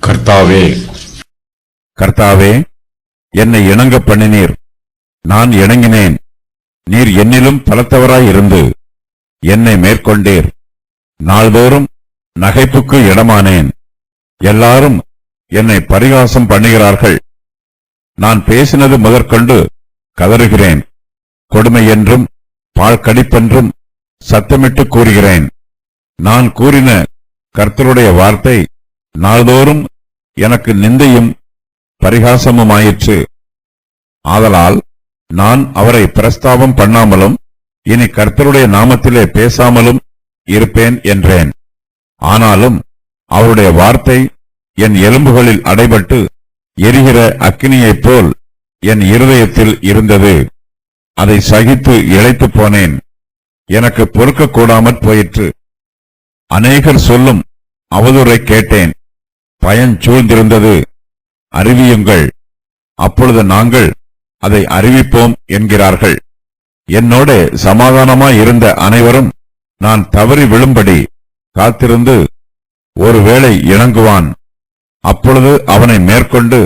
கர்த்தாவே, கர்த்தாவே, என்னை இணங்க பண்ணினீர். நான் இணங்கினேன். நீர் என்னிலும் பலத்தவராயிருந்து என்னை மேற்கொண்டீர். நாள்தோறும் நகைப்புக்கு இடமானேன். எல்லாரும் என்னை பரிகாசம் பண்ணுகிறார்கள். நான் பேசினது முதற்கொண்டு கதறுகிறேன். கொடுமை என்றும் பாழ்கடிப்பென்றும் சத்தமிட்டு கூறுகிறேன். நான் கூறின கர்த்தருடைய வார்த்தை நாள்தோறும் எனக்கு நிந்தையும் பரிகாசமுமாயிற்று. ஆதலால் நான் அவரை பிரஸ்தாபம் பண்ணாமலும் இனி கர்த்தருடைய நாமத்திலே பேசாமலும் இருப்பேன் என்றேன். ஆனாலும் அவருடைய வார்த்தை என் எலும்புகளில் அடைபட்டு எரிகிற அக்கினியைப் போல் என் இருதயத்தில் இருந்தது. அதை சகித்து இளைத்து போனேன். எனக்கு பொறுக்கக்கூடாமற் போயிற்று. அநேகர் சொல்லும் அவதூறை கேட்டேன். பயஞ்சூழ்ந்திருந்தது. அறிவியுங்கள், அப்பொழுது நாங்கள் அதை அறிவிப்போம் என்கிறார்கள். என்னோட சமாதானமாயிருந்த அனைவரும் நான் தவறி விழும்படி காத்திருந்து ஒருவேளை இணங்குவான். அப்பொழுது அவனை மேற்கொண்டு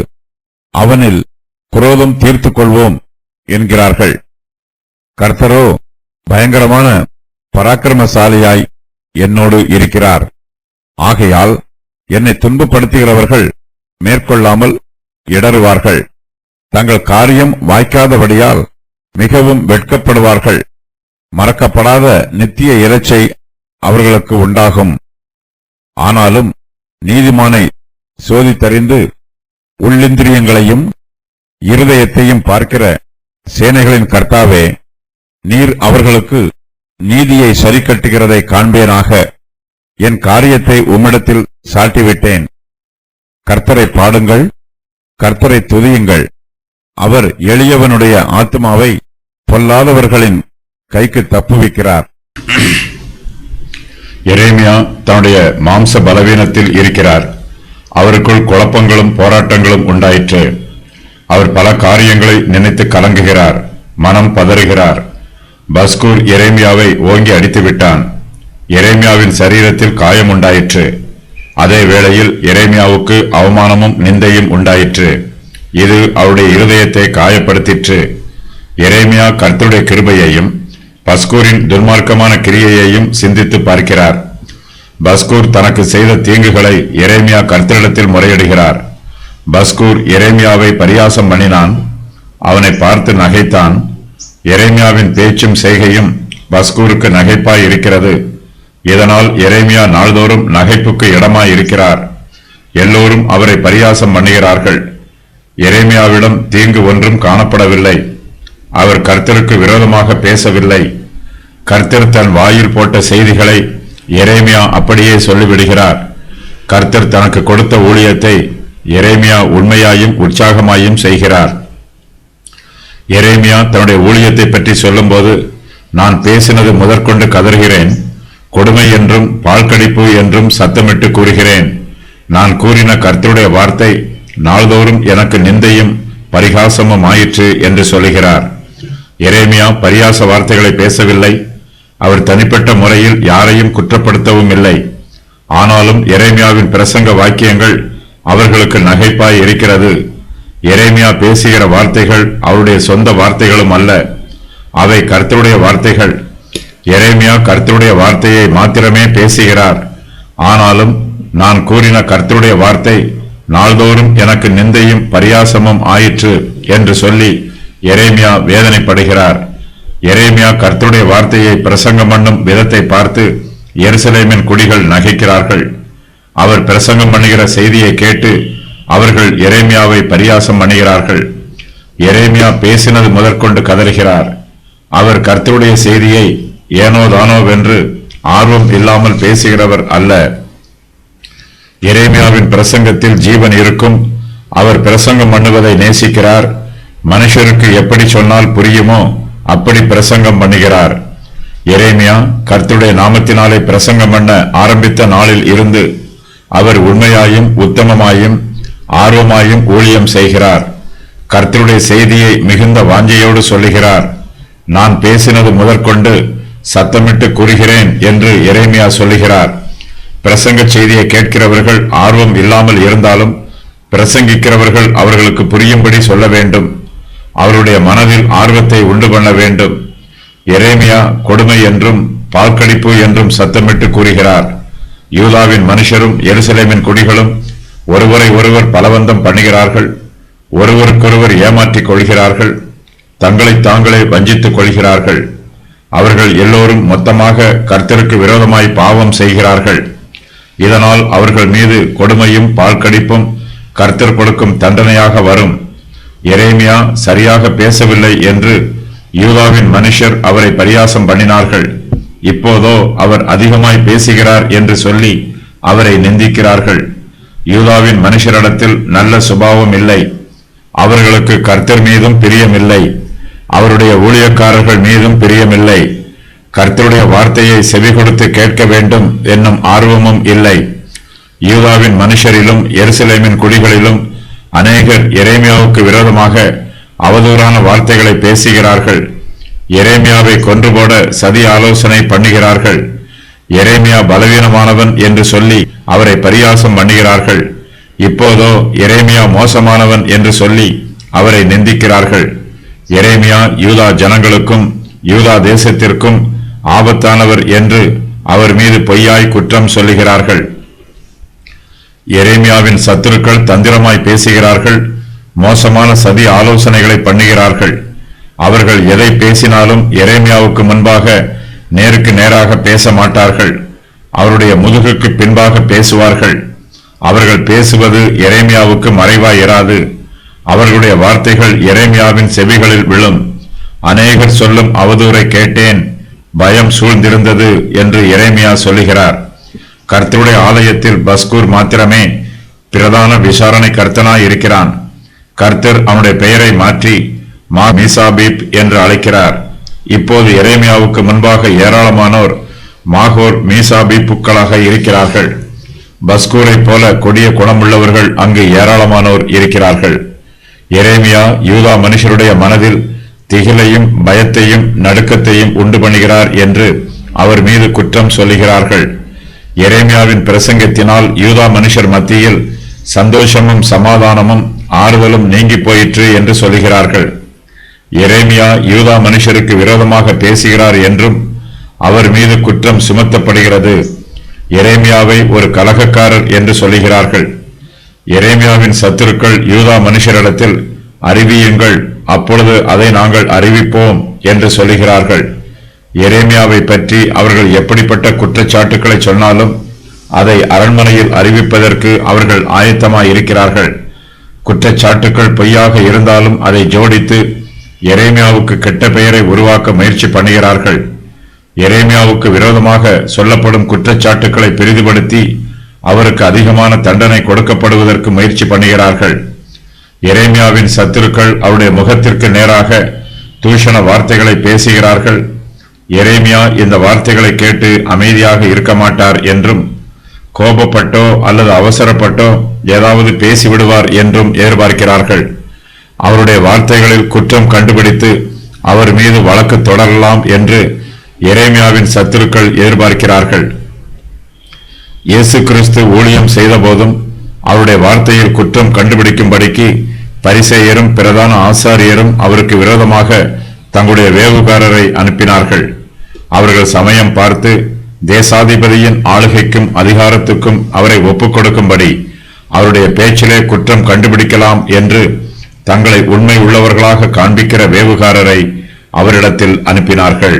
அவனில் குரோதம் தீர்த்துக் கொள்வோம் என்கிறார்கள். கர்த்தரோ பயங்கரமான பராக்கிரமசாலியாய் என்னோடு இருக்கிறார். ஆகையால் என்னை துன்பப்படுத்துகிறவர்கள் மேற்கொள்ளாமல் இடறுவார்கள். தங்கள் காரியம் வாய்க்காதபடியால் மிகவும் வெட்கப்படுவார்கள். மறக்கப்படாத நித்திய இரைச்சை அவர்களுக்கு உண்டாகும். ஆனாலும் நீதிமானை சோதித்தறிந்து உள்ளிந்திரியங்களையும் இருதயத்தையும் பார்க்கிற சேனைகளின் கர்த்தாவே, நீர் அவர்களுக்கு நீதியை சரிக்கட்டுகிறதை காண்பேனாக. என் காரியத்தை உம்மிடத்தில் சாட்டிவிட்டேன். கர்த்தரை பாடுங்கள், கர்த்தரை துதியுங்கள். அவர் எளியவனுடைய ஆத்மாவை பொல்லாதவர்களின் கைக்கு தப்புவிக்கிறார். எரேமியா தன்னுடைய மாம்ச பலவீனத்தில் இருக்கிறார். அவருக்குள் குழப்பங்களும் போராட்டங்களும் உண்டாயிற்று. அவர் பல காரியங்களை நினைத்து கலங்குகிறார். மனம் பதறுகிறார். பஸ்கூர் எரேமியாவை ஓங்கி அடித்து விட்டான். எரேமியாவின் சரீரத்தில் காயம் உண்டாயிற்று. அதே வேளையில் எரேமியாவுக்கு அவமானமும் நிந்தையும் உண்டாயிற்று. இது அவருடைய இருதயத்தை காயப்படுத்திற்று. எரேமியா கர்த்தருடைய கிருபையையும் பஸ்கூரின் துன்மார்க்கமான கிரியையையும் சிந்தித்து பார்க்கிறார். பஸ்கூர் தனக்கு செய்த தீங்குகளை எரேமியா கர்த்தரிடத்தில் முறையிடுகிறார். பஸ்கூர் எரேமியாவை பரியாசம் பண்ணினான். அவனை பார்த்து நகைத்தான். எரேமியாவின் பேச்சும் செய்கையும் பஸ்கூருக்கு நகைப்பாய் இருக்கிறது. இதனால் எரேமியா நாள்தோறும் நகைப்புக்கு இடமாய் இருக்கிறார். எல்லோரும் அவரை பரியாசம் பண்ணுகிறார்கள். எரேமியாவிடம் தீங்கு ஒன்றும் காணப்படவில்லை. அவர் கர்த்தருக்கு விரோதமாக பேசவில்லை. கர்த்தர் தன் வாயில் போட்ட செய்திகளை எரேமியா அப்படியே சொல்லிவிடுகிறார். கர்த்தர் தனக்கு கொடுத்த ஊழியத்தை எரேமியா உண்மையாயும் உற்சாகமாயும் செய்கிறார். எரேமியா தன்னுடைய ஊழியத்தை பற்றி சொல்லும்போது, நான் பேசினது முதற்கொண்டு கதறுகிறேன். கொடுமை என்றும் பாழ்கடிப்பு என்றும் சத்தமிட்டு கூறுகிறேன். நான் கூறின கர்த்தருடைய வார்த்தை நாள்தோறும் எனக்கு நிந்தையும் பரிகாசமும் ஆயிற்று என்று சொல்லுகிறார். எரேமியா பரியாச வார்த்தைகளை பேசவில்லை. அவர் தனிப்பட்ட முறையில் யாரையும் குற்றப்படுத்தவும் இல்லை. ஆனாலும் எரேமியாவின் பிரசங்க வாக்கியங்கள் அவர்களுக்கு நகைப்பாய் இருக்கிறது. எரேமியா பேசுகிற வார்த்தைகள் அவருடைய சொந்த வார்த்தைகளும் அல்ல, அவை கர்த்தருடைய வார்த்தைகள். எரேமியா கர்த்தருடைய வார்த்தையை மாத்திரமே பேசுகிறார். ஆனாலும் நான் கூறின கர்த்தருடைய வார்த்தை நாள்தோறும் எனக்கு நிந்தையும் பரியாசமும் ஆயிற்று என்று சொல்லி எரேமியா வேதனைப்படுகிறார். எரேமியா கர்த்தருடைய வார்த்தையை பிரசங்கம் பண்ணும் விதத்தை பார்த்து எருசலேமின் குடிகள் நகைக்கிறார்கள். அவர் பிரசங்கம் பண்ணுகிற செய்தியை கேட்டு அவர்கள் எரேமியாவை பரியாசம் பண்ணுகிறார்கள். எரேமியா பேசினது முதற்கொண்டு கதறுகிறார். அவர் கர்த்தருடைய செய்தியை ஏனோ தானோவென்று ஆர்வம் இல்லாமல் பேசுகிறவர் அல்ல. எரேமியாவின் பிரசங்கத்தில் ஜீவன் இருக்கும். அவர் பிரசங்கம் பண்ணுவதை நேசிக்கிறார். மனுஷருக்கு எப்படி சொன்னால் புரியுமோ அப்படி பிரசங்கம் பண்ணுகிறார். எரேமியா கர்த்தருடைய நாமத்தினாலே பிரசங்கம் பண்ண ஆரம்பித்த நாளில் இருந்து அவர் உண்மையாயும் உத்தமமாயும் ஆர்வமாயும் ஊழியம் செய்கிறார். கர்த்தருடைய செய்தியை மிகுந்த வாஞ்சையோடு சொல்லுகிறார். நான் பேசினது முதற்கொண்டு சத்தமிட்டு கூறுகிறேன் என்று எரேமியா சொல்லுகிறார். பிரசங்க செய்தியை கேட்கிறவர்கள் ஆர்வம் இல்லாமல் இருந்தாலும் பிரசங்கிக்கிறவர்கள் அவர்களுக்கு புரியும்படி சொல்ல வேண்டும். அவருடைய மனதில் ஆர்வத்தை உண்டு பண்ண வேண்டும். எரேமியா கொடுமை என்றும் பால்கடிப்பு என்றும் சத்தமிட்டு கூறுகிறார். யூதாவின் மனுஷரும் எருசலேமின் குடிகளும் ஒருவரை ஒருவர் பலவந்தம் பண்ணுகிறார்கள், ஒருவருக்கொருவர் ஏமாற்றிக் கொள்கிறார்கள், தங்களை தாங்களே வஞ்சித்துக் கொள்கிறார்கள். அவர்கள் எல்லோரும் மொத்தமாக கர்த்தருக்கு விரோதமாய் பாவம் செய்கிறார்கள். இதனால் அவர்கள் மீது கொடுமையும் பால்கடிப்பும் கர்த்தர் கொடுக்கும் தண்டனையாக வரும். எரேமியா சரியாக பேசவில்லை என்று யூதாவின் மனுஷர் அவரை பரியாசம் பண்ணினார்கள். இப்போதோ அவர் அதிகமாய் பேசுகிறார் என்று சொல்லி அவரை நிந்திக்கிறார்கள். யூதாவின் மனுஷரிடத்தில் நல்ல சுபாவம் இல்லை. அவர்களுக்கு கர்த்தர் மீதும் பிரியமில்லை, அவருடைய ஊழியக்காரர்கள் மீதும் பிரியமில்லை. கர்த்தருடைய வார்த்தையை செவி கொடுத்து கேட்க வேண்டும் என்னும் ஆர்வமும் இல்லை. யூதாவின் மனுஷரிலும் எருசலேமின் குடிகளிலும் அநேகர் எரேமியாவுக்கு விரோதமாக அவதூறான வார்த்தைகளை பேசுகிறார்கள். எரேமியாவை கொன்று போட சதி ஆலோசனை பண்ணுகிறார்கள். எரேமியா பலவீனமானவன் என்று சொல்லி அவரை பரியாசம் பண்ணுகிறார்கள். இப்போதோ எரேமியா மோசமானவன் என்று சொல்லி அவரை நிந்திக்கிறார்கள். எரேமியா யூதா ஜனங்களுக்கும் யூதா தேசத்திற்கும் ஆபத்தானவர் என்று அவர் மீது பொய்யாய் குற்றம் சொல்லுகிறார்கள். எரேமியாவின் சத்துருக்கள் தந்திரமாய் பேசுகிறார்கள், மோசமான சதி ஆலோசனைகளை பண்ணுகிறார்கள். அவர்கள் எதை பேசினாலும் எரேமியாவுக்கு முன்பாக நேருக்கு நேராக பேச மாட்டார்கள், அவருடைய முதுகுக்கு பின்பாக பேசுவார்கள். அவர்கள் பேசுவது எரேமியாவுக்கு மறைவாய் இராது. அவர்களுடைய வார்த்தைகள் எரேமியாவின் செவிகளில் விழும். அநேகர் சொல்லும் அவதூறை கேட்டேன், பயம் சூழ்ந்திருந்தது என்று எரேமியா சொல்லுகிறார். கர்த்தருடைய ஆலயத்தில் பஸ்கூர் மாத்திரமே பிரதான விசாரணை கர்த்தனாய் இருக்கிறான். கர்த்தர் அவனுடைய பெயரை மாற்றி மீசாபீப் என்று அழைக்கிறார். இப்போது எரேமியாவுக்கு முன்பாக ஏராளமானோர் மாகோர் மீசாபீப்புக்களாக இருக்கிறார்கள். பஸ்கூரை போல கொடிய குணமுள்ளவர்கள் அங்கு ஏராளமானோர் இருக்கிறார்கள். எரேமியா யூதா மனுஷருடைய மனதில் திகிலையும் பயத்தையும் நடுக்கத்தையும் உண்டு பண்ணுகிறார் என்று அவர் மீது குற்றம் சொல்லுகிறார்கள். எரேமியாவின் பிரசங்கத்தினால் யூதா மனுஷர் மத்தியில் சந்தோஷமும் சமாதானமும் ஆறுதலும் நீங்கி போயிற்று என்று சொல்லுகிறார்கள். எரேமியா யூதா மனுஷருக்கு விரோதமாக பேசுகிறார் என்றும் அவர் மீது குற்றம் சுமத்தப்படுகிறது. எரேமியாவை ஒரு கலகக்காரர் என்று சொல்லுகிறார்கள். எரேமியாவின் சத்துருக்கள் யூதா மனுஷரிடத்தில் அறிவியுங்கள், அப்பொழுது அதை நாங்கள் அறிவிப்போம் என்று சொல்லுகிறார்கள். எரேமியாவை பற்றி அவர்கள் எப்படிப்பட்ட குற்றச்சாட்டுக்களை சொன்னாலும் அதை அரண்மனையில் அறிவிப்பதற்கு அவர்கள் ஆயத்தமாய் இருக்கிறார்கள். குற்றச்சாட்டுக்கள் பொய்யாக இருந்தாலும் அதை ஜோடித்து எரேமியாவுக்கு கெட்ட பெயரை உருவாக்க முயற்சி பண்ணுகிறார்கள். எரேமியாவுக்கு விரோதமாக சொல்லப்படும் குற்றச்சாட்டுக்களை பெரிதுபடுத்தி அவருக்கு அதிகமான தண்டனை கொடுக்கப்படுவதற்கு முயற்சி பண்ணுகிறார்கள். எரேமியாவின் சத்துருக்கள் அவருடைய முகத்திற்கு நேராக தூஷண வார்த்தைகளை பேசுகிறார்கள். எரேமியா இந்த வார்த்தைகளை கேட்டு அமைதியாக இருக்க மாட்டார் என்றும், கோபப்பட்டோ அல்லது அவசரப்பட்டோ ஏதாவது பேசிவிடுவார் என்றும் எதிர்பார்க்கிறார்கள். அவருடைய வார்த்தைகளில் குற்றம் கண்டுபிடித்து அவர் மீது வழக்கு தொடரலாம் என்று எரேமியாவின் சத்துருக்கள் எதிர்பார்க்கிறார்கள். இயேசு கிறிஸ்து ஊழியம் செய்த போதும் அவருடைய வார்த்தையில் குற்றம் கண்டுபிடிக்கும்படிக்கு பரிசேயரும் பிரதான ஆசாரியரும் அவருக்கு விரோதமாக தங்களுடைய வேவுகாரரை அனுப்பினார்கள். அவர்கள் சமயம் பார்த்து தேசாதிபதியின் ஆளுகைக்கும் அதிகாரத்துக்கும் அவரை ஒப்புக் கொடுக்கும்படி அவருடைய பேச்சிலே குற்றம் கண்டுபிடிக்கலாம் என்று தங்களை உண்மை உள்ளவர்களாக காண்பிக்கிற வேவுகாரரை அவரிடத்தில் அனுப்பினார்கள்.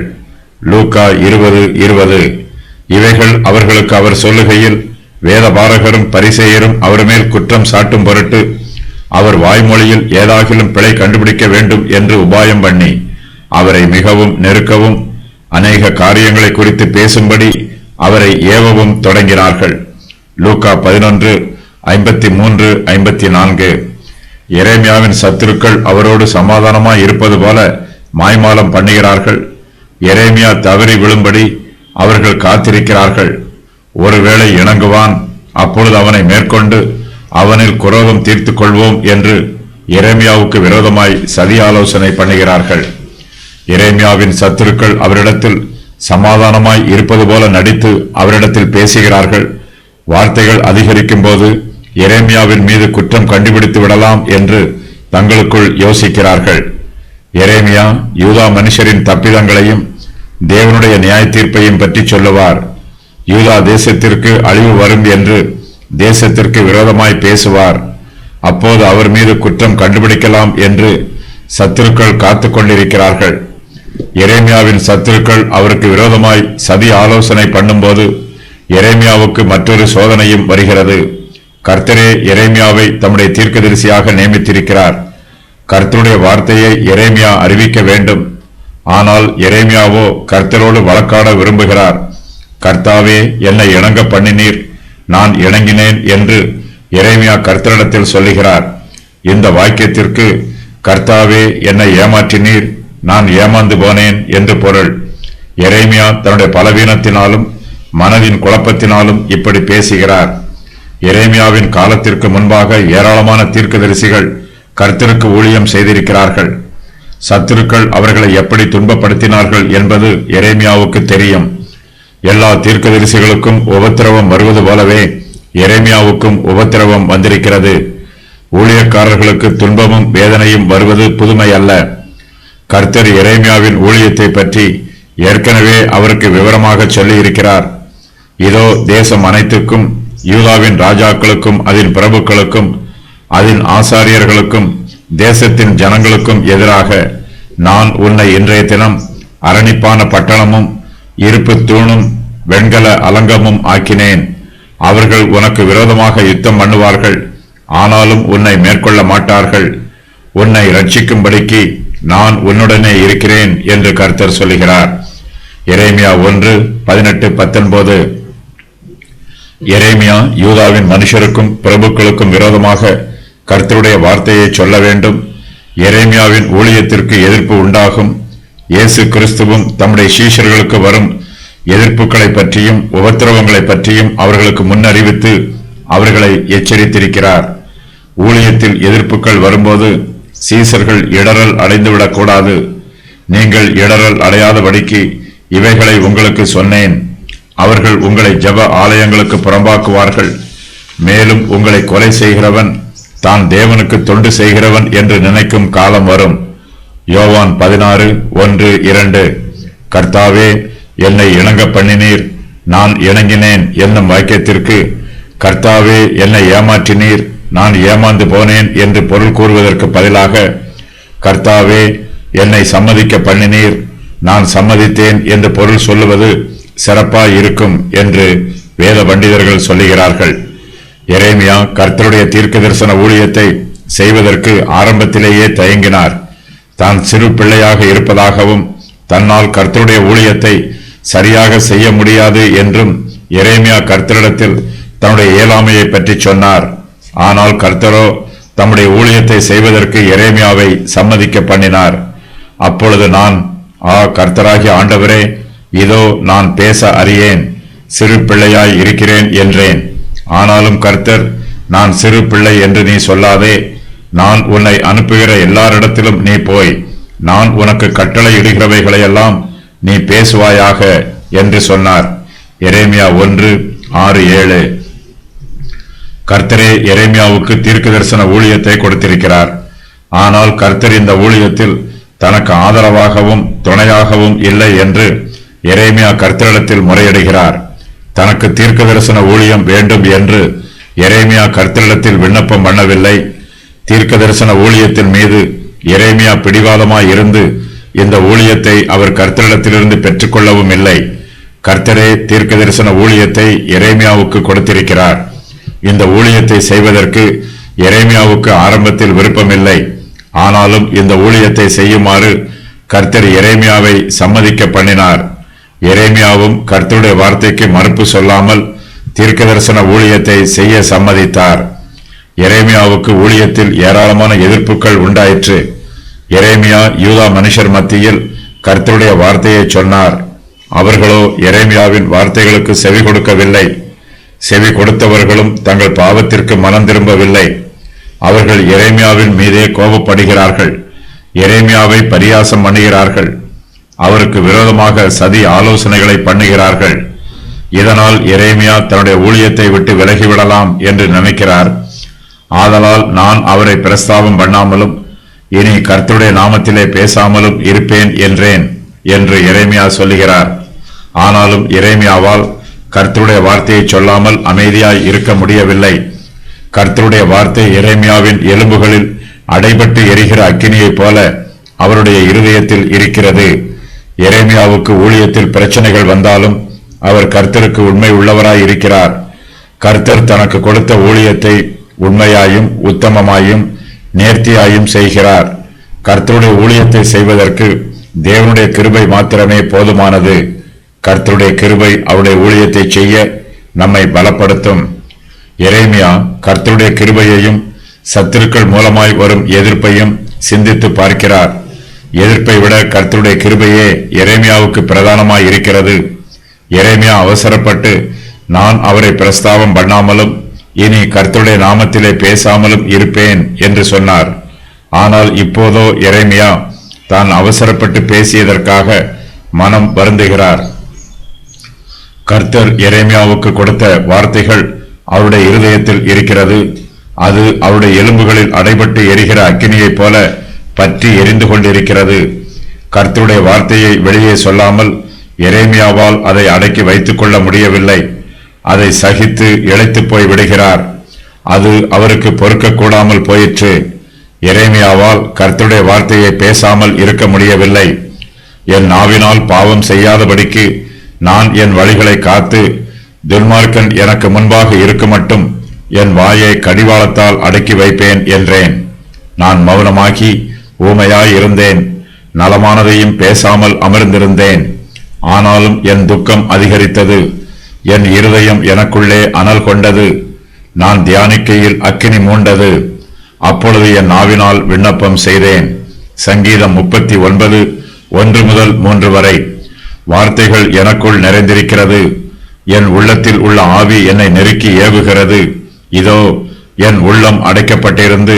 லூக்கா 20:20. இவைகள் அவர்களுக்கு அவர் சொல்லுகையில் வேதபாரகரும் பரிசேயரும் அவர் மேல் குற்றம் சாட்டும் பொருட்டு அவர் வாய்மொழியில் ஏதாகிலும் பிழை கண்டுபிடிக்க வேண்டும் என்று உபாயம் பண்ணி அவரை மிகவும் நெருக்கவும் அநேக காரியங்களை குறித்து பேசும்படி அவரை ஏவவும் தொடங்கினார்கள். லூக்கா 11:53-54. எரேமியாவின் சத்துருக்கள் அவரோடு சமாதானமாய் இருப்பது போல மாய்மாலம் பண்ணுகிறார்கள். எரேமியா தவறி விழும்படி அவர்கள் காத்திருக்கிறார்கள். ஒருவேளை இணங்குவான், அப்பொழுது அவனை மேற்கொண்டு அவனில் குரோதம் தீர்த்து கொள்வோம் என்று எரேமியாவுக்கு விரோதமாய் சதி ஆலோசனை பண்ணுகிறார்கள். எரேமியாவின் சத்துருக்கள் அவரிடத்தில் சமாதானமாய் இருப்பது போல நடித்து அவரிடத்தில் பேசுகிறார்கள். வார்த்தைகள் அதிகரிக்கும் போது எரேமியாவின் மீது குற்றம் கண்டுபிடித்து விடலாம் என்று தங்களுக்குள் யோசிக்கிறார்கள். எரேமியா யூதா மனுஷரின் தப்பிதங்களையும் தேவனுடைய நியாய தீர்ப்பையும் பற்றி சொல்லுவார். யூதா தேசத்திற்கு அழிவு வரும் என்று தேசத்திற்கு விரோதமாய் பேசுவார். அப்போது அவர் மீது குற்றம் கண்டுபிடிக்கலாம் என்று சத்துருக்கள் காத்துக் கொண்டிருக்கிறார்கள். எரேமியாவின் சத்துருக்கள் அவருக்கு விரோதமாய் சதி ஆலோசனை பண்ணும்போது எரேமியாவுக்கு மற்றொரு சோதனையும் வருகிறது. கர்த்தரே எரேமியாவை தம்முடைய தீர்க்கதரிசியாக நியமித்திருக்கிறார். கர்த்தருடைய வார்த்தையை எரேமியா அறிவிக்க வேண்டும். ஆனால் எரேமியாவோ கர்த்தரோடு வழக்காட விரும்புகிறார். கர்த்தாவே, என்னை இணங்க பண்ணினீர், நான் இணங்கினேன் என்று எரேமியா கர்த்தரிடத்தில் சொல்லுகிறார். இந்த வாக்கியத்திற்கு கர்த்தாவே, என்னை ஏமாற்றினீர், நான் ஏமாந்து போனேன் என்று பொருள். எரேமியா தன்னுடைய பலவீனத்தினாலும் மனதின் குழப்பத்தினாலும் இப்படி பேசுகிறார். எரேமியாவின் காலத்திற்கு முன்பாக ஏராளமான தீர்க்கதரிசிகள் கர்த்தருக்கு ஊழியம் செய்திருக்கிறார்கள். சத்துருக்கள் அவர்களை எப்படி துன்பப்படுத்தினார்கள் என்பது எரேமியாவுக்கு தெரியும். எல்லா தீர்க்கதரிசிகளுக்கும் உபத்திரவம் வருவது போலவே எரேமியாவுக்கும் உபத்திரவம் வந்திருக்கிறது. ஊழியக்காரர்களுக்கு துன்பமும் வேதனையும் வருவது புதுமை அல்ல. கர்த்தர் எரேமியாவின் ஊழியத்தை பற்றி ஏற்கனவே அவருக்கு விவரமாக சொல்லி இருக்கிறார். இதோ தேசம் அனைத்துக்கும், யூதாவின் ராஜாக்களுக்கும் அதன் பிரபுக்களுக்கும் அதன் ஆசாரியர்களுக்கும் தேசத்தின் ஜனங்களுக்கும் எதிராக நான் உன்னை இன்றைய தினம் அரணிப்பான பட்டணமும் இருப்பு தூணும் வெண்கல அலங்கமும் ஆக்கினேன். அவர்கள் உனக்கு விரோதமாக யுத்தம் பண்ணுவார்கள், ஆனாலும் உன்னை மேற்கொள்ள மாட்டார்கள். உன்னை ரட்சிக்கும்படிக்கு நான் உன்னுடனே இருக்கிறேன் என்று கர்த்தர் சொல்லுகிறார். எரேமியா 1:18-19. எரேமியா யூதாவின் மனுஷருக்கும் பிரபுக்களுக்கும் விரோதமாக கர்த்தருடைய வார்த்தையை சொல்ல வேண்டும். எரேமியாவின் ஊழியத்திற்கு எதிர்ப்பு உண்டாகும். இயேசு கிறிஸ்துவும் தம்முடைய சீஷர்களுக்கு வரும் எதிர்ப்புகளை பற்றியும் உபத்திரவங்களை பற்றியும் அவர்களுக்கு முன்னறிவித்து அவர்களை எச்சரித்திருக்கிறார். ஊழியத்தில் எதிர்ப்புகள் வரும்போது சீஷர்கள் இடறல் அடைந்துவிடக்கூடாது. நீங்கள் இடறல் அடையாதபடிக்கு இவைகளை உங்களுக்கு சொன்னேன். அவர்கள் உங்களை ஜெப ஆலயங்களுக்கு புறம்பாக்குவார்கள். மேலும் உங்களை கொலை செய்கிறவன் தான் தேவனுக்கு தொண்டு செய்கிறவன் என்று நினைக்கும் காலம் வரும். யோவான் 16:1-2. கர்த்தாவே, என்னை இணங்க பண்ணினீர், நான் இணங்கினேன் என்னும் வாக்கியத்திற்கு கர்த்தாவே, என்னை ஏமாற்றினீர், நான் ஏமாந்து போனேன் என்று பொருள் கூறுவதற்கு பதிலாக கர்த்தாவே, என்னை சம்மதிக்க பண்ணினீர், நான் சம்மதித்தேன் என்று பொருள் சொல்லுவது சிறப்பாய் இருக்கும் என்று வேத பண்டிதர்கள் சொல்லுகிறார்கள். எரேமியா கர்த்தருடைய தீர்க்க தரிசன ஊழியத்தை செய்வதற்கு ஆரம்பத்திலேயே தயங்கினார். தான் சிறு பிள்ளையாக இருப்பதாகவும் தன்னால் கர்த்தருடைய ஊழியத்தை சரியாக செய்ய முடியாது என்றும் எரேமியா கர்த்தரிடத்தில் தன்னுடைய இயலாமையை பற்றி சொன்னார். ஆனால் கர்த்தரோ தம்முடைய ஊழியத்தை செய்வதற்கு எரேமியாவை சம்மதிக்க பண்ணினார். அப்பொழுது நான், கர்த்தராகிய ஆண்டவரே, இதோ நான் பேச அறியேன், சிறு பிள்ளையாய் இருக்கிறேன் என்றேன். ஆனாலும் கர்த்தர், நான் சிறு பிள்ளை என்று நீ சொல்லாதே, நான் உன்னை அனுப்புகிற எல்லாரிடத்திலும் நீ போய் நான் உனக்கு கட்டளை இடுகிறவைகளையெல்லாம் நீ பேசுவாயாக என்று சொன்னார். எரேமியா 1:6-7. கர்த்தரே எரேமியாவுக்கு தீர்க்க தரிசன ஊழியத்தை கொடுத்திருக்கிறார். ஆனால் கர்த்தர் இந்த ஊழியத்தில் தனக்கு ஆதரவாகவும் துணையாகவும் இல்லை என்று எரேமியா கர்த்தரிடத்தில் முறையிடுகிறார். தனக்கு தீர்க்க தரிசன ஊழியம் வேண்டும் என்று எரேமியா கர்த்தரிடத்தில் விண்ணப்பம் பண்ணவில்லை. தீர்க்க தரிசன ஊழியத்தின் மீது எரேமியா பிடிவாதமாய் இருந்து இந்த ஊழியத்தை அவர் கர்த்தரிடத்திலிருந்து பெற்றுக்கொள்ளவும் இல்லை. கர்த்தரே தீர்க்க தரிசன ஊழியத்தை எரேமியாவுக்கு கொடுத்திருக்கிறார். இந்த ஊழியத்தை செய்வதற்கு எரேமியாவுக்கு ஆரம்பத்தில் விருப்பமில்லை. ஆனாலும் இந்த ஊழியத்தை செய்யுமாறு கர்த்தர் எரேமியாவை சம்மதிக்க பண்ணினார். எரேமியாவும் கர்த்தருடைய வார்த்தைக்கு மறுப்பு சொல்லாமல் தீர்க்க தரிசன ஊழியத்தை செய்ய சம்மதித்தார். எரேமியாவுக்கு ஊழியத்தில் ஏராளமான எதிர்ப்புகள் உண்டாயிற்று. எரேமியா யூதா மனுஷர் மத்தியில் கர்த்தருடைய வார்த்தையை சொன்னார். அவர்களோ எரேமியாவின் வார்த்தைகளுக்கு செவி கொடுக்கவில்லை. செவி கொடுத்தவர்களும் தங்கள் பாவத்திற்கு மனம் திரும்பவில்லை. அவர்கள் எரேமியாவின் மீதே கோபப்படுகிறார்கள். எரேமியாவை பரியாசம் பண்ணுகிறார்கள். அவருக்கு விரோதமாக சதி ஆலோசனைகளை பண்ணுகிறார்கள். இதனால் எரேமியா தன்னுடைய ஊழியத்தை விட்டு விலகிவிடலாம் என்று நினைக்கிறார். ஆதலால் நான் அவரை பிரஸ்தாபம் பண்ணாமலும் இனி கர்த்தருடைய நாமத்திலே பேசாமலும் இருப்பேன் என்றேன் என்று எரேமியா சொல்லுகிறார். ஆனாலும் எரேமியாவால் கர்த்தருடைய வார்த்தையை சொல்லாமல் அமைதியாய் இருக்க முடியவில்லை. கர்த்தருடைய வார்த்தை எரேமியாவின் எலும்புகளில் அடைபட்டு எரிகிற அக்கினியைப் போல அவருடைய இருதயத்தில் இருக்கிறது. எரேமியாவுக்கு ஊழியத்தில் பிரச்சனைகள் வந்தாலும் அவர் கர்த்தருக்கு உண்மை உள்ளவராய் இருக்கிறார். கர்த்தர் தனக்கு கொடுத்த ஊழியத்தை உண்மையாயும் உத்தமமாயும் நேர்த்தியாயும் செய்கிறார். கர்த்தருடைய ஊழியத்தை செய்வதற்கு தேவனுடைய கிருபை மாத்திரமே போதுமானது. கர்த்தருடைய கிருபை அவருடைய ஊழியத்தை செய்ய நம்மை பலப்படுத்தும். எரேமியா கர்த்தருடைய கிருபையையும் சத்துருக்கள் மூலமாய் வரும் எதிர்ப்பையும் சிந்தித்து பார்க்கிறார். எதிர்ப்பை விட கர்த்தருடைய கிருபையே எரேமியாவுக்கு பிரதானமாய் இருக்கிறது. எரேமியா அவசரப்பட்டு நான் அவரை பிரஸ்தாபம் பண்ணாமலும் இனி கர்த்தருடைய நாமத்திலே பேசாமலும் இருப்பேன் என்று சொன்னார். ஆனால் இப்போதோ எரேமியா தான் அவசரப்பட்டு பேசியதற்காக மனம் வருந்துகிறார். கர்த்தர் எரேமியாவுக்கு கொடுத்த வார்த்தைகள் அவருடைய இருதயத்தில் இருக்கிறது. அது அவருடைய எலும்புகளில் அடைபட்டு எரிகிற அக்கினியைப் போல பற்றி எரிந்து கொண்டிருக்கிறது. கர்த்தருடைய வார்த்தையை வெளியே சொல்லாமல் எரேமியாவால் அதை அடக்கி வைத்துக் கொள்ள முடியவில்லை. அதை சகித்து இளைத்து போய் விடுகிறார். அது அவருக்கு பொறுக்கக்கூடாமல் போயிற்று. எரேமியாவால் கர்த்தருடைய வார்த்தையை பேசாமல் இருக்க முடியவில்லை. என் நாவினால் பாவம் செய்யாதபடிக்கு நான் என் வழிகளை காத்து துன்மார்க்கன் எனக்கு முன்பாக இருக்க மட்டும் என் வாயை கடிவாளத்தால் அடக்கி வைப்பேன் என்றேன். நான் மௌனமாகி ஊமையாய் இருந்தேன், நலமானதையும் பேசாமல் அமர்ந்திருந்தேன். ஆனாலும் என் துக்கம் அதிகரித்தது, என் இருதயம் எனக்குள்ளே அனல் கொண்டது, நான் தியானிக்கையில் அக்கினி மூண்டது. அப்பொழுது என் நாவினால் விண்ணப்பம் செய்தேன். சங்கீதம் 39 1 முதல் 3 வரை. வார்த்தைகள் எனக்குள் நிறைந்திருக்கிறது, என் உள்ளத்தில் உள்ள ஆவி என்னை நெருக்கி ஏவுகிறது. இதோ என் உள்ளம் அடைக்கப்பட்டிருந்து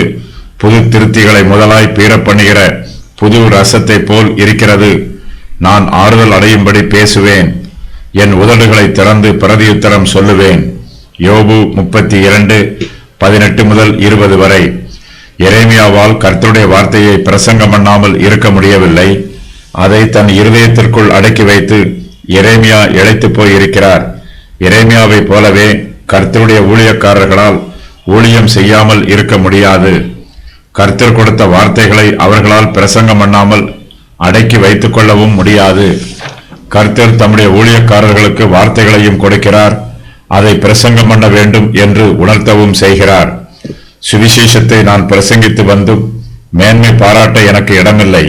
புது திருத்திகளை முதலாய் பீரப்பண்ணுகிற புது ரசத்தை போல் இருக்கிறது. நான் ஆறுதல் அடையும்படி பேசுவேன், என் உதடுகளை திறந்து பிரதியுத்தரம் சொல்லுவேன். யோபு 32 18 முதல் 20 வரை. எரேமியாவால் கர்த்தருடைய வார்த்தையை பிரசங்கம் பண்ணாமல் இருக்க முடியவில்லை. அதை தன் இருதயத்திற்குள் அடக்கி வைத்து எரேமியா இளைத்து போய் இருக்கிறார். எரேமியாவை போலவே கர்த்தருடைய ஊழியக்காரர்களால் ஊழியம் செய்யாமல் இருக்க முடியாது. கர்த்தர் கொடுத்த வார்த்தைகளை அவர்களால் பிரசங்கம் பண்ணாமல் அடக்கி வைத்துக் கொள்ளவும் முடியாது. கர்த்தர் தம்முடைய ஊழியக்காரர்களுக்கு வார்த்தைகளையும் கொடுக்கிறார், அதை பிரசங்கம் பண்ண வேண்டும் என்று உணர்த்தவும் செய்கிறார். சுவிசேஷத்தை நான் பிரசங்கித்து வந்தும் மேன்மை பாராட்ட எனக்கு இடமில்லை.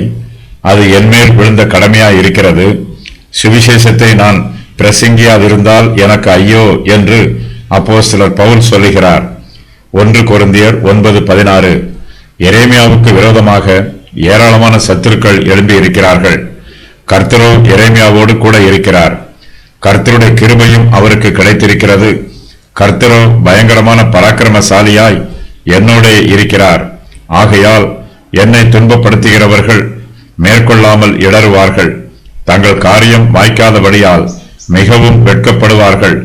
அது என்மேல் விழுந்த கடமையாய் இருக்கிறது. சுவிசேஷத்தை நான் பிரசங்கியாதிருந்தால் எனக்கு ஐயோ என்று அப்போஸ்தலர் பவுல் சொல்லுகிறார். 1 கொரிந்தியர் 9:16. எரேமியாவுக்கு விரோதமாக ஏராளமான சத்துருக்கள் எழும்பி இருக்கிறார்கள். கர்த்தரோ எரேமியாவோடு கூட இருக்கிறார். கர்த்தருடைய கிருபையும் அவருக்கு கிடைத்திருக்கிறது. கர்த்தரோ பயங்கரமான பராக்கிரமசாலியாய் என்னோட இருக்கிறார். ஆகையால் என்னை துன்பப்படுத்துகிறவர்கள் மேற்கொள்ளாமல் இடறுவார்கள். தங்கள் காரியம் வாய்க்காதபடியால் மிகவும் வெட்கப்படுவார்கள்.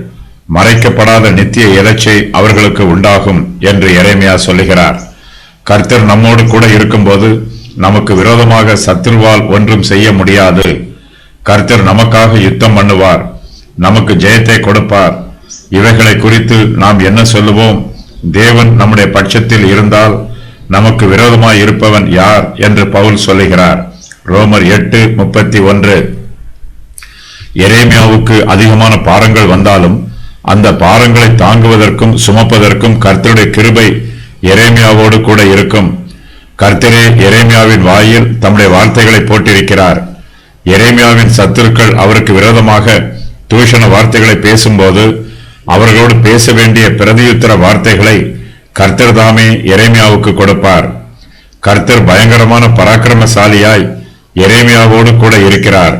மறைக்கப்படாத நித்திய இலச்சை அவர்களுக்கு உண்டாகும் என்று எரேமியா சொல்லுகிறார். கர்த்தர் நம்மோடு கூட இருக்கும்போது நமக்கு விரோதமாக சத்துருவால் ஒன்றும் செய்ய முடியாது. கர்த்தர் நமக்காக யுத்தம் பண்ணுவார், நமக்கு ஜெயத்தை கொடுப்பார். இவைகளை குறித்து நாம் என்ன சொல்லுவோம்? தேவன் நம்முடைய பட்சத்தில் இருந்தால் நமக்கு விரோதமாய் இருப்பவன் யார் என்று பவுல் சொல்லுகிறார். ரோமர் 8:31. எரேமியாவுக்கு அதிகமான பாரங்கள் வந்தாலும் அந்த பாரங்களை தாங்குவதற்கும் சுமப்பதற்கும் கர்த்தருடைய கிருபை எரேமியாவோடு கூட இருக்கும். கர்த்தரே எரேமியாவின் வாயில் தம்முடைய வார்த்தைகளை போட்டிருக்கிறார். எரேமியாவின் சத்துருக்கள் அவருக்கு விரோதமாக தூஷண வார்த்தைகளை பேசும்போது அவர்களோடு பேச வேண்டிய பிரதியுத்தர வார்த்தைகளை கர்த்தர் தாமே எரேமியாவுக்கு கொடுப்பார். கர்த்தர் பயங்கரமான பராக்கிரமசாலியாய் எரேமியாவோடு கூட இருக்கிறார்.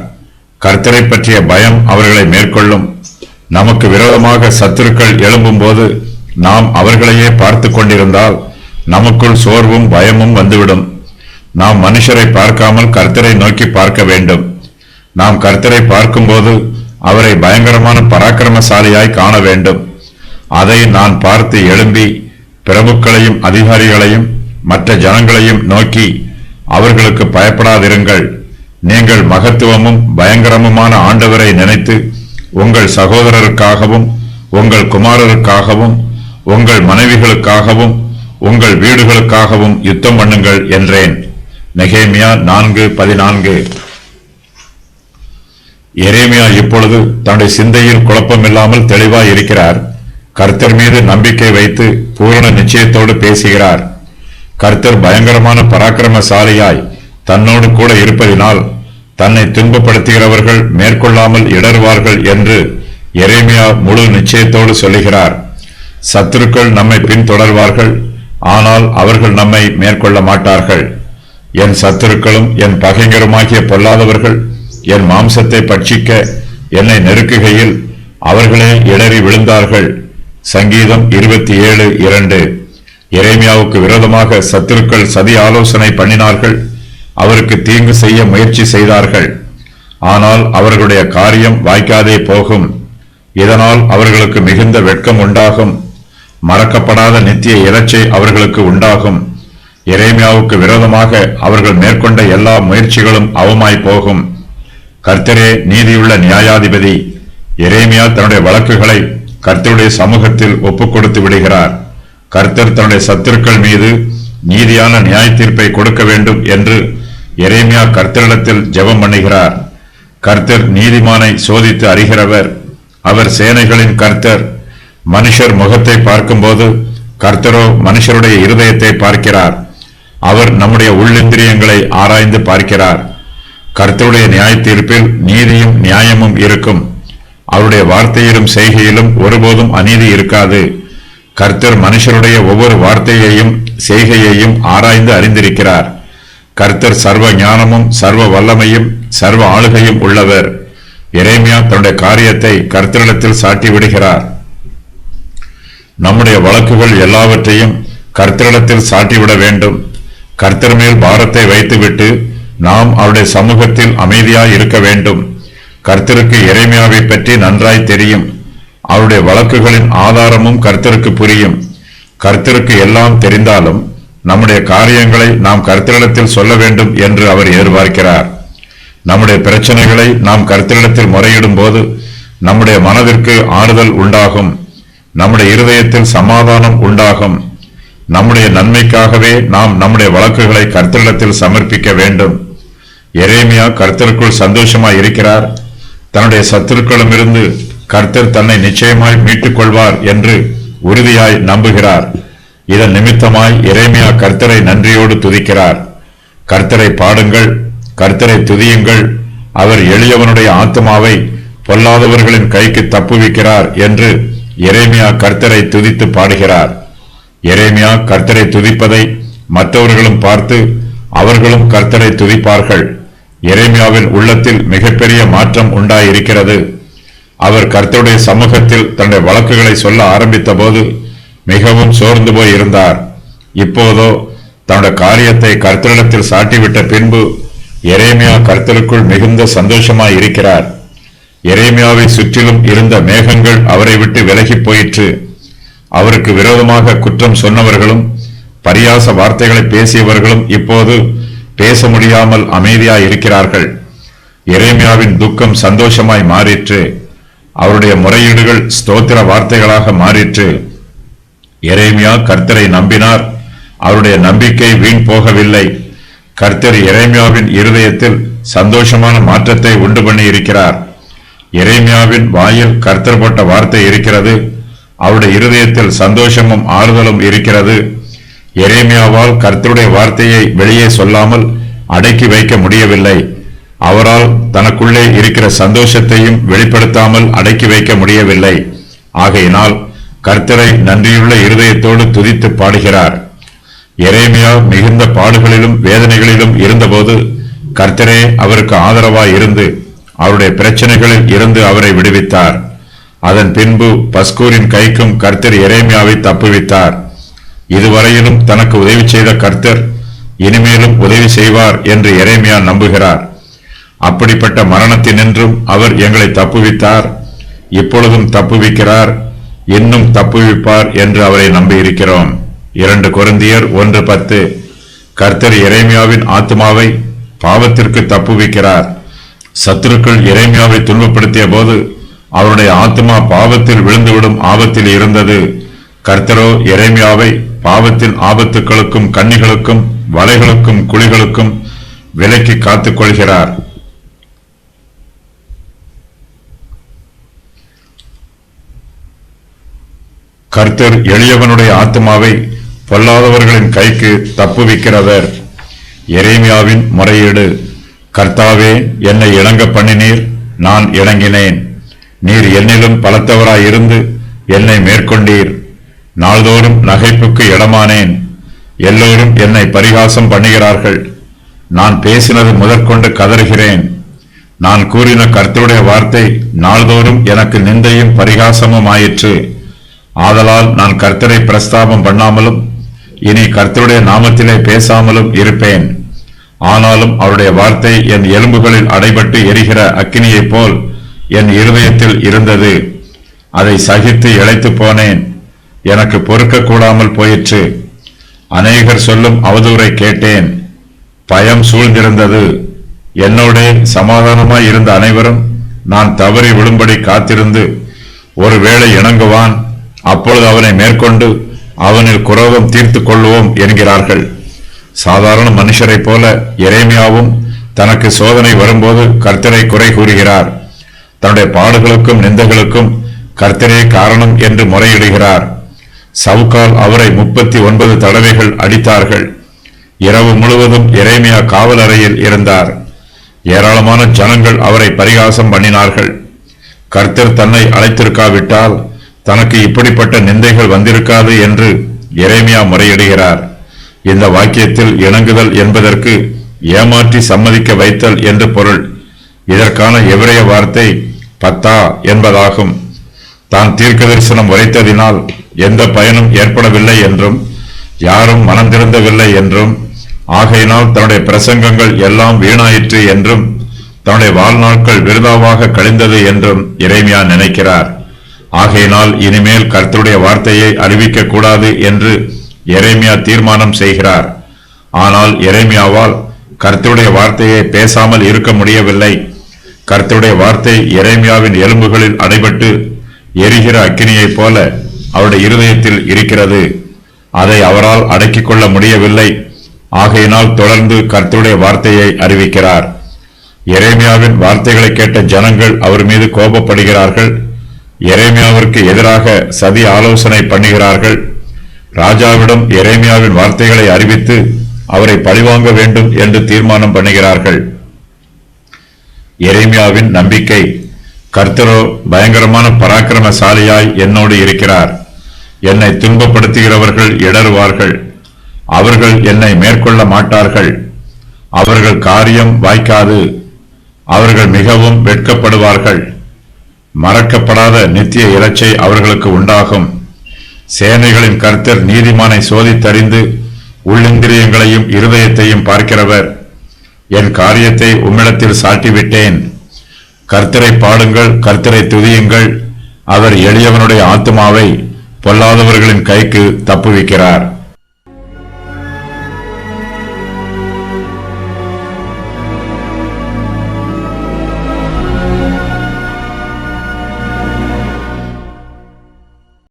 கர்த்தரை பற்றிய பயம் அவர்களை மேற்கொள்ளும். நமக்கு விரோதமாக சத்துருக்கள் எழும்பும் போது நாம் அவர்களையே பார்த்து கொண்டிருந்தால் நமக்குள் சோர்வும் பயமும் வந்துவிடும். நாம் மனுஷரை பார்க்காமல் கர்த்தரை நோக்கி பார்க்க வேண்டும். நாம் கர்த்தரை பார்க்கும்போது அவரை பயங்கரமான பராக்கிரமசாலியாய் காண வேண்டும். அதை நான் பார்த்து எழும்பி பிரபுக்களையும் அதிகாரிகளையும் மற்ற ஜனங்களையும் நோக்கி, அவர்களுக்கு பயப்படாதிருங்கள். நீங்கள் மகத்துவமும் பயங்கரமுமான ஆண்டவரை நினைத்து உங்கள் சகோதரருக்காகவும் உங்கள் குமாரருக்காகவும் உங்கள் மனைவிகளுக்காகவும் உங்கள் வீடுகளுக்காகவும் யுத்தம் பண்ணுங்கள் என்றேன். நெகேமியா 4:14. எரேமியா இப்பொழுது தன்னுடைய சிந்தையில் குழப்பமில்லாமல் தெளிவாய் இருக்கிறார். கர்த்தர் மீது நம்பிக்கை வைத்து பூரண நிச்சயத்தோடு பேசுகிறார். கர்த்தர் பயங்கரமான பராக்கிரமசாலியாய் தன்னோடு கூட இருப்பதினால் தன்னை துன்பப்படுத்துகிறவர்கள் மேற்கொள்ளாமல் இடறுவார்கள் என்று எரேமியா முழு நிச்சயத்தோடு சொல்லுகிறார். சத்துருக்கள் நம்மை பின்தொடர்வார்கள், ஆனால் அவர்கள் நம்மை மேற்கொள்ள மாட்டார்கள். என் சத்துருக்களும் என் பகைஞருமாகிய பொல்லாதவர்கள் என் மாம்சத்தை பட்சிக்க என்னை நெருக்குகையில் அவர்களே இடறி விழுந்தார்கள். சங்கீதம் 27:2. எரேமியாவுக்கு விரோதமாக சத்துருக்கள் சதி ஆலோசனை பண்ணினார்கள், அவருக்கு தீங்கு செய்ய முயற்சி செய்தார்கள். ஆனால் அவர்களுடைய காரியம் வாய்க்காதே போகும். இதனால் அவர்களுக்கு மிகுந்த வெட்கம் உண்டாகும். மறக்கப்படாத நித்திய இலச்சை அவர்களுக்கு உண்டாகும். எரேமியாவுக்கு விரோதமாக அவர்கள் மேற்கொண்ட எல்லா முயற்சிகளும் அவமாய் போகும். கர்த்தரே நீதியுள்ள நியாயாதிபதி. எரேமியா தன்னுடைய வழக்குகளை கர்த்தருடைய சமூகத்தில் ஒப்புக் கொடுத்து விடுகிறார். கர்த்தர் தன்னுடைய சத்துருக்கள் மீது நீதியான நியாய தீர்ப்பை கொடுக்க வேண்டும் என்று எரேமியா கர்த்தரிடத்தில் ஜெபம் பண்ணுகிறார். கர்த்தர் நீதிமானை சோதித்து அறிகிறவர். அவர் சேனைகளின் கர்த்தர். மனுஷர் முகத்தை பார்க்கும்போது கர்த்தரோ மனுஷருடைய இருதயத்தை பார்க்கிறார். அவர் நம்முடைய உள்ளிந்திரியங்களை ஆராய்ந்து பார்க்கிறார். கர்த்தருடைய நியாய தீர்ப்பில் நீதியும் நியாயமும் இருக்கும். அவருடைய வார்த்தையிலும் செய்கையிலும் ஒருபோதும் அநீதி இருக்காது. கர்த்தர் மனுஷருடைய ஒவ்வொரு வார்த்தையையும் செய்கையையும் ஆராய்ந்து அறிந்திருக்கிறார். கர்த்தர் சர்வ ஞானமும் சர்வ வல்லமையும் சர்வ ஆளுகையும் உள்ளவர். எரேமியா தன்னுடைய காரியத்தை கர்த்தரிடத்தில் சாட்டி விடுகிறார். நம்முடைய வழக்குகள் எல்லாவற்றையும் கர்த்தரிடத்தில் சாட்டிவிட வேண்டும். கர்த்தர் மேல் பாரத்தை வைத்துவிட்டு நாம் அவருடைய சமூகத்தில் அமைதியாய் இருக்க வேண்டும். கர்த்தருக்கு எரேமியாவை பற்றி நன்றாய் தெரியும். அவருடைய வழக்குகளின் ஆதாரமும் கர்த்தருக்கு புரியும். கர்த்தருக்கு எல்லாம் தெரிந்தாலும் நம்முடைய காரியங்களை நாம் கர்த்தரிடத்தில் சொல்ல வேண்டும் என்று அவர் எதிர்பார்க்கிறார். நம்முடைய பிரச்சனைகளை நாம் கர்த்தரிடத்தில் முறையிடும் போது நம்முடைய மனதிற்கு ஆறுதல் உண்டாகும். நம்முடைய இருதயத்தில் சமாதானம் உண்டாகும். நம்முடைய நன்மைக்காகவே நாம் நம்முடைய வழக்குகளை கர்த்தரிடத்தில் சமர்ப்பிக்க வேண்டும். எரேமியா கர்த்தருக்குள் சந்தோஷமாய் இருக்கிறார். தன்னுடைய சத்துருக்களிடமிருந்து கர்த்தர் தன்னை நிச்சயமாய் மீட்டுக் கொள்வார் என்று உறுதியாய் நம்புகிறார். இதன் நிமித்தமாய் எரேமியா கர்த்தரை நன்றியோடு துதிக்கிறார். கர்த்தரை பாடுங்கள், கர்த்தரை துதியுங்கள். அவர் எளியவனுடைய ஆத்மாவை பொல்லாதவர்களின் கைக்கு தப்புவிக்கிறார் என்று எரேமியா கர்த்தரை துதித்து பாடுகிறார். எரேமியா கர்த்தரை துதிப்பதை மற்றவர்களும் பார்த்து அவர்களும் கர்த்தரை துதிப்பார்கள். எரேமியாவின் உள்ளத்தில் மிகப்பெரிய மாற்றம் உண்டாயிருக்கிறது. அவர் கர்த்தருடைய சமூகத்தில் தன்னுடைய வழக்குகளை சொல்ல ஆரம்பித்த போது மிகவும் சோர்ந்து போய் இருந்தார். இப்போதோ தன்னுடைய காரியத்தை கர்த்தரிடத்தில் சாட்டிவிட்ட பின்பு எரேமியா கர்த்தருக்குள் மிகுந்த சந்தோஷமாய் இருக்கிறார். எரேமியாவை சுற்றிலும் இருந்த மேகங்கள் அவரை விட்டு விலகி போயிற்று. அவருக்கு விரோதமாக குற்றம் சொன்னவர்களும் பரியாச வார்த்தைகளை பேசியவர்களும் இப்போது பேச முடியாமல் அமைதியாய் இருக்கிறார்கள். எரேமியாவின் துக்கம் சந்தோஷமாய் மாறிற்று. அவருடைய முறையீடுகள் ஸ்தோத்திர வார்த்தைகளாக மாறிற்று. எரேமியா கர்த்தரை நம்பினார். அவருடைய நம்பிக்கை வீண் போகவில்லை. கர்த்தர் எரேமியாவின் இருதயத்தில் சந்தோஷமான மாற்றத்தை உண்டு பண்ணி இருக்கிறார். எரேமியாவின் வாயில் கர்த்தர் போட்ட வார்த்தை இருக்கிறது. அவருடைய இருதயத்தில் சந்தோஷமும் ஆறுதலும் இருக்கிறது. எரேமியாவால் கர்த்தருடைய வார்த்தையை வெளியே சொல்லாமல் அடக்கி வைக்க முடியவில்லை. அவரால் தனக்குள்ளே இருக்கிற சந்தோஷத்தையும் வெளிப்படுத்தாமல் அடக்கி வைக்க முடியவில்லை. ஆகையினால் கர்த்தரை நன்றியுள்ள இருதயத்தோடு துதித்து பாடுகிறார். எரேமியா மிகுந்த பாடுகளிலும் வேதனைகளிலும் இருந்தபோது கர்த்தரே அவருக்கு ஆதரவாய் இருந்து அவருடைய பிரச்சனைகளில் இருந்து அவரை விடுவித்தார். அதன் பின்பு பஸ்கூரின் கைக்கும் கர்த்தர் எரேமியாவை தப்புவித்தார். இதுவரையிலும் தனக்கு உதவி செய்த கர்த்தர் இனிமேலும் உதவி செய்வார் என்று எரேமியா நம்புகிறார். அப்படிப்பட்ட மரணத்தினின்றும் அவர் எங்களை தப்புவித்தார், இப்பொழுதும் தப்புவிக்கிறார், இன்னும் தப்புவிப்பார் என்று அவரை நம்பியிருக்கிறோம். 2 கொரிந்தியர் 1:10. கர்த்தர் எரேமியாவின் ஆத்துமாவை பாவத்திற்கு தப்புவிக்கிறார். சத்துருக்கள் எரேமியாவை துன்பப்படுத்திய போது அவருடைய ஆத்துமா பாவத்தில் விழுந்துவிடும் ஆபத்தில் இருந்தது. கர்த்தரோ எரேமியாவை பாவத்தின் ஆபத்துக்களுக்கும் கண்ணிகளுக்கும் வலைகளுக்கும் குழிகளுக்கும் விலக்கி காத்துக் கொள்கிறார். கர்த்தர் எளியவனுடைய ஆத்துமாவை பொல்லாதவர்களின் கைக்கு தப்புவிக்கிறவர். எரேமியாவின் முறையீடு. கர்த்தாவே, என்னை இணங்க பண்ணினீர், நான் இணங்கினேன். நீர் என்னிலும் பலத்தவராயிருந்து என்னை மேற்கொண்டீர். நாள்தோறும் நகைப்புக்கு இடமானேன். எல்லோரும் என்னை பரிகாசம் பண்ணுகிறார்கள். நான் பேசினது முதற்கொண்டு கதறுகிறேன். நான் கூறின கர்த்தருடைய வார்த்தை நாள்தோறும் எனக்கு நிந்தையும் பரிகாசமும் ஆயிற்று. ஆதலால் நான் கர்த்தரை பிரஸ்தாபம் பண்ணாமலும் இனி கர்த்தருடைய நாமத்திலே பேசாமலும் இருப்பேன். ஆனாலும் அவருடைய வார்த்தை என் எலும்புகளில் அடைபட்டு எரிகிற அக்கினியைப் போல் என் இருதயத்தில் இருந்தது. அதை சகித்து இளைத்து போனேன். எனக்கு பொறுக்க கூடாமல் போயிற்று. அநேகர் சொல்லும் அவதூறை கேட்டேன். பயம் சூழ்ந்திருந்தது. என்னோட சமாதானமாய் இருந்த அனைவரும் நான் தவறி விழும்படி காத்திருந்து ஒருவேளை இணங்குவான், அப்பொழுது அவனை மேற்கொண்டு அவனில் குரோதம் தீர்த்து கொள்வோம் என்கிறார்கள். சாதாரண மனுஷரை போல எரேமியாவும் தனக்கு சோதனை வரும்போது கர்த்தரை குறை கூறுகிறார். தன்னுடைய பாடுகளுக்கும் நிந்தைகளுக்கும் கர்த்தரே காரணம் என்று முறையிடுகிறார். சவுக்கால் அவரை 39 தடவைகள் அடித்தார்கள். இரவு முழுவதும் எரேமியா காவல் அறையில் இருந்தார். ஏராளமான ஜனங்கள் அவரை பரிகாசம் பண்ணினார்கள். கர்த்தர் தன்னை அழைத்திருக்காவிட்டால் தனக்கு இப்படிப்பட்ட நிந்தைகள் வந்திருக்காது என்று எரேமியா முறையிடுகிறார். இந்த வாக்கியத்தில் இணங்குதல் என்பதற்கு ஏமாற்றி சம்மதிக்க வைத்தல் என்று பொருள். இதற்கான எபிரேய வார்த்தை பத்தா என்பதாகும். தான் தீர்க்க தரிசனம் உரைத்ததினால் எந்த பயனும் ஏற்படவில்லை என்றும் யாரும் மனம் திருந்தவில்லை என்றும் ஆகையினால் தன்னுடைய பிரசங்கங்கள் எல்லாம் வீணாயிற்று என்றும் தன்னுடைய வாழ்நாட்கள் விருதாவாக கழிந்தது என்றும் எரேமியா நினைக்கிறார். ஆகையினால் இனிமேல் கர்த்தருடைய வார்த்தையை அறிவிக்க கூடாது என்று எரேமியா தீர்மானம் செய்கிறார். ஆனால் எரேமியாவால் கர்த்தருடைய வார்த்தையை பேசாமல் இருக்க முடியவில்லை. கர்த்தருடைய வார்த்தை எரேமியாவின் எலும்புகளில் அடைபட்டு எரிகிற அக்கினியைப் போல அவருடைய இருதயத்தில் இருக்கிறது. அதை அவரால் அடக்கிக் கொள்ள முடியவில்லை. ஆகையினால் தொடர்ந்து கர்த்தருடைய வார்த்தையை அறிவிக்கிறார். எரேமியாவின் வார்த்தைகளை கேட்ட ஜனங்கள் அவர் மீது கோபப்படுகிறார்கள். எரேமியாவிற்கு எதிராக சதி ஆலோசனை பண்ணுகிறார்கள். ராஜாவிடம் எரேமியாவின் வார்த்தைகளை அறிவித்து அவரை பழிவாங்க வேண்டும் என்று தீர்மானம் பண்ணுகிறார்கள். எரேமியாவின் நம்பிக்கை. கர்த்தரோ பயங்கரமான பராக்கிரமசாலியாய் என்னோடு இருக்கிறார். என்னை துன்பப்படுத்துகிறவர்கள் இடறுவார்கள். அவர்கள் என்னை மேற்கொள்ள மாட்டார்கள். அவர்கள் காரியம் வாய்க்காது. அவர்கள் மிகவும் வெட்கப்படுவார்கள். மறக்கப்படாத நித்திய இலச்சை அவர்களுக்கு உண்டாகும். சேனைகளின் கர்த்தர் நீதிமானை சோதித்தறிந்து உள்ளிந்திரியங்களையும் இருதயத்தையும் பார்க்கிறவர். என் காரியத்தை உம்மிடத்தில் சாட்டிவிட்டேன். கர்த்தரை பாடுங்கள், கர்த்தரை துதியுங்கள். அவர் எளியவனுடைய ஆத்துமாவை பொல்லாதவர்களின் கைக்கு தப்புவிக்கிறார்.